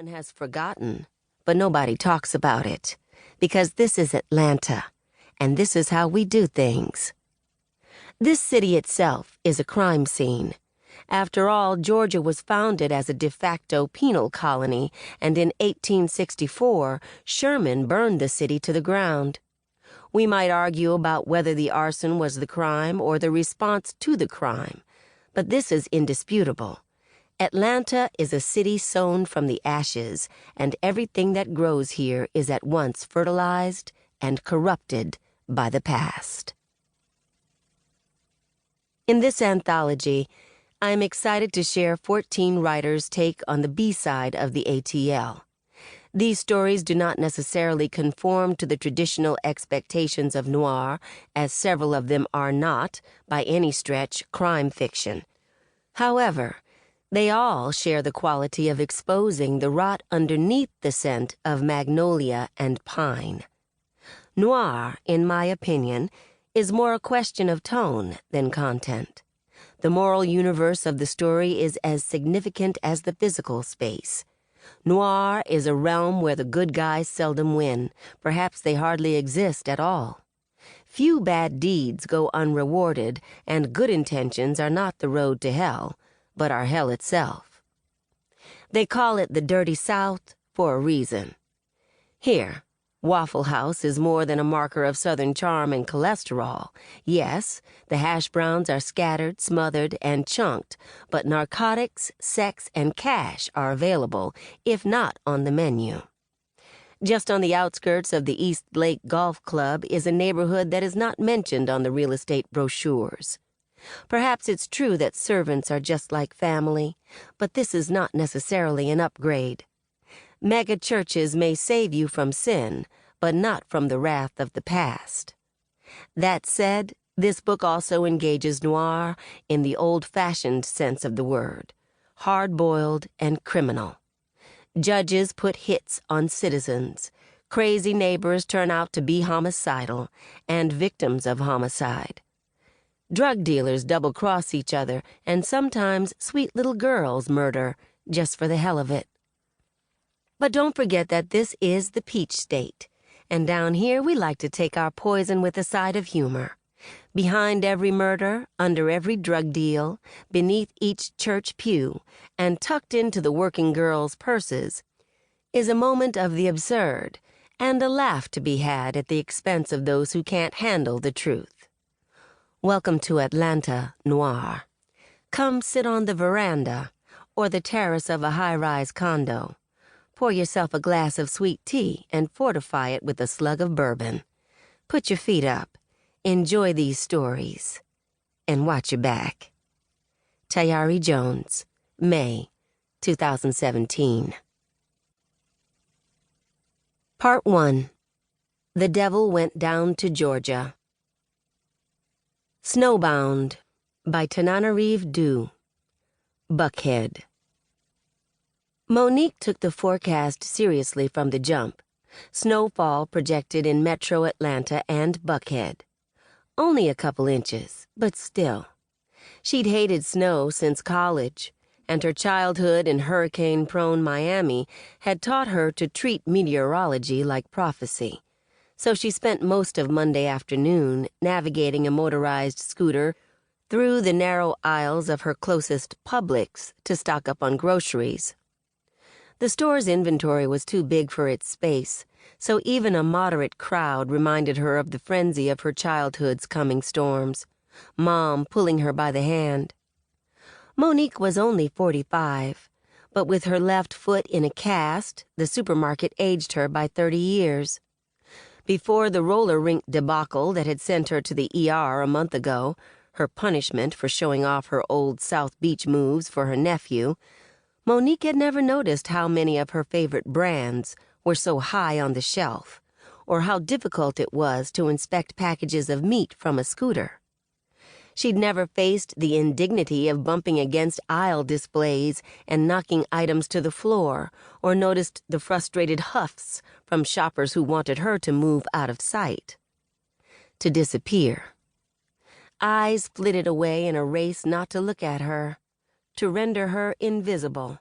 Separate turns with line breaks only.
one has forgotten, but nobody talks about it, because this is Atlanta, and this is how we do things. This city itself is a crime scene. After all, Georgia was founded as a de facto penal colony, and in 1864, Sherman burned the city to the ground. We might argue about whether the arson was the crime or the response to the crime, but this is indisputable. Atlanta is a city sown from the ashes, and everything that grows here is at once fertilized and corrupted by the past. In this anthology, I am excited to share 14 writers' take on the B-side of the ATL. These stories do not necessarily conform to the traditional expectations of noir, as several of them are not, by any stretch, crime fiction. However, they all share the quality of exposing the rot underneath the scent of magnolia and pine. Noir, in my opinion, is more a question of tone than content. The moral universe of the story is as significant as the physical space. Noir is a realm where the good guys seldom win, perhaps they hardly exist at all. Few bad deeds go unrewarded, and good intentions are not the road to hell, but are hell itself. They call it the Dirty South for a reason. Here, Waffle House is more than a marker of Southern charm and cholesterol. Yes, the hash browns are scattered, smothered, and chunked, but narcotics, sex, and cash are available, if not on the menu. Just on the outskirts of the East Lake Golf Club is a neighborhood that is not mentioned on the real estate brochures. Perhaps it's true that servants are just like family, but this is not necessarily an upgrade. Mega churches may save you from sin, but not from the wrath of the past. That said, this book also engages noir in the old-fashioned sense of the word, hard-boiled and criminal. Judges put hits on citizens, crazy neighbors turn out to be homicidal, and victims of homicide. Drug dealers double-cross each other, and sometimes sweet little girls murder just for the hell of it. But don't forget that this is the Peach State, and down here we like to take our poison with a side of humor. Behind every murder, under every drug deal, beneath each church pew, and tucked into the working girls' purses, is a moment of the absurd and a laugh to be had at the expense of those who can't handle the truth. Welcome to Atlanta Noir. Come sit on the veranda or the terrace of a high-rise condo. Pour yourself a glass of sweet tea and fortify it with a slug of bourbon. Put your feet up, enjoy these stories, and watch your back. Tayari Jones, May 2017. Part 1. The Devil Went Down to Georgia. Snowbound by Tananarive Buckhead. Monique took the forecast seriously from the jump. Snowfall projected in metro Atlanta and Buckhead. Only a couple inches, but still. She'd hated snow since college, and her childhood in hurricane-prone Miami had taught her to treat meteorology like prophecy. So she spent most of Monday afternoon navigating a motorized scooter through the narrow aisles of her closest Publix to stock up on groceries. The store's inventory was too big for its space, so even a moderate crowd reminded her of the frenzy of her childhood's coming storms, Mom pulling her by the hand. Monique was only 45, but with her left foot in a cast, the supermarket aged her by 30 years. Before the roller rink debacle that had sent her to the ER a month ago, her punishment for showing off her old South Beach moves for her nephew, Monique had never noticed how many of her favorite brands were so high on the shelf, or how difficult it was to inspect packages of meat from a scooter. She'd never faced the indignity of bumping against aisle displays and knocking items to the floor, or noticed the frustrated huffs from shoppers who wanted her to move out of sight. To disappear. Eyes flitted away in a race not to look at her, to render her invisible.